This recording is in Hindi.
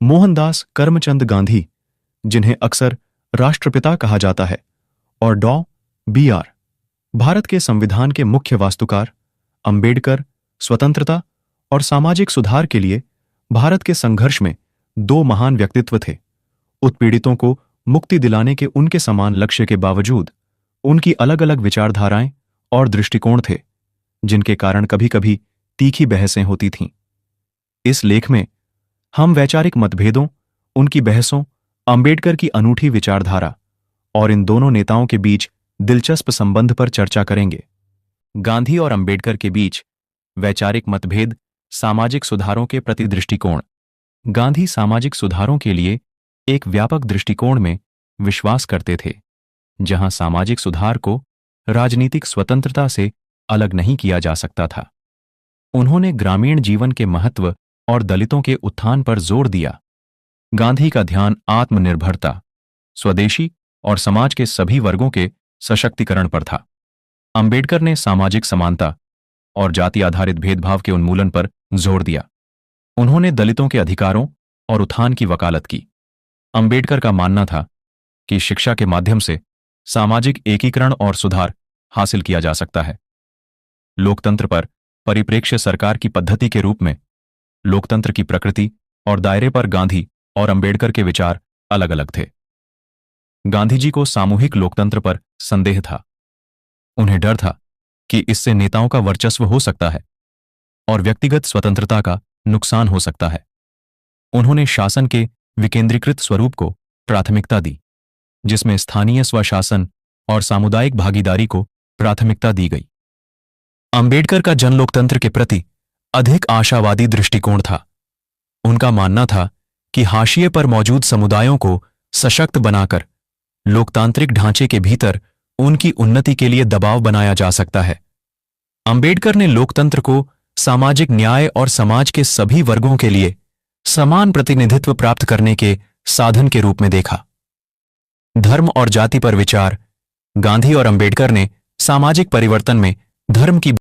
मोहनदास करमचंद गांधी, जिन्हें अक्सर राष्ट्रपिता कहा जाता है, और डॉ. बी.आर. भारत के संविधान के मुख्य वास्तुकार, अंबेडकर स्वतंत्रता और सामाजिक सुधार के लिए भारत के संघर्ष में दो महान व्यक्तित्व थे। उत्पीड़ितों को मुक्ति दिलाने के उनके समान लक्ष्य के बावजूद उनकी अलग अलग विचारधाराएं और दृष्टिकोण थे, जिनके कारण कभी-कभी तीखी बहसें होती थीं। इस लेख में हम वैचारिक मतभेदों, उनकी बहसों, अंबेडकर की अनूठी विचारधारा और इन दोनों नेताओं के बीच दिलचस्प संबंध पर चर्चा करेंगे। गांधी और अंबेडकर के बीच वैचारिक मतभेद, सामाजिक सुधारों के प्रति दृष्टिकोण। गांधी सामाजिक सुधारों के लिए एक व्यापक दृष्टिकोण में विश्वास करते थे, जहां सामाजिक सुधार को राजनीतिक स्वतंत्रता से अलग नहीं किया जा सकता था। उन्होंने ग्रामीण जीवन के महत्व और दलितों के उत्थान पर जोर दिया। गांधी का ध्यान आत्मनिर्भरता, स्वदेशी और समाज के सभी वर्गों के सशक्तिकरण पर था। अंबेडकर ने सामाजिक समानता और जाति आधारित भेदभाव के उन्मूलन पर जोर दिया। उन्होंने दलितों के अधिकारों और उत्थान की वकालत की। अंबेडकर का मानना था कि शिक्षा के माध्यम से सामाजिक एकीकरण और सुधार हासिल किया जा सकता है। लोकतंत्र पर परिप्रेक्ष्य सरकार की पद्धति के रूप में लोकतंत्र की प्रकृति और दायरे पर गांधी और अंबेडकर के विचार अलग अलग थे। गांधी जी को सामूहिक लोकतंत्र पर संदेह था। उन्हें डर था कि इससे नेताओं का वर्चस्व हो सकता है और व्यक्तिगत स्वतंत्रता का नुकसान हो सकता है। उन्होंने शासन के विकेंद्रीकृत स्वरूप को प्राथमिकता दी, जिसमें स्थानीय स्वशासन और सामुदायिक भागीदारी को प्राथमिकता दी गई। अंबेडकर का जनलोकतंत्र के प्रति अधिक आशावादी दृष्टिकोण था। उनका मानना था कि हाशिए पर मौजूद समुदायों को सशक्त बनाकर लोकतांत्रिक ढांचे के भीतर उनकी उन्नति के लिए दबाव बनाया जा सकता है। अंबेडकर ने लोकतंत्र को सामाजिक न्याय और समाज के सभी वर्गों के लिए समान प्रतिनिधित्व प्राप्त करने के साधन के रूप में देखा। धर्म और जाति पर विचार। गांधी और अंबेडकर ने सामाजिक परिवर्तन में धर्म की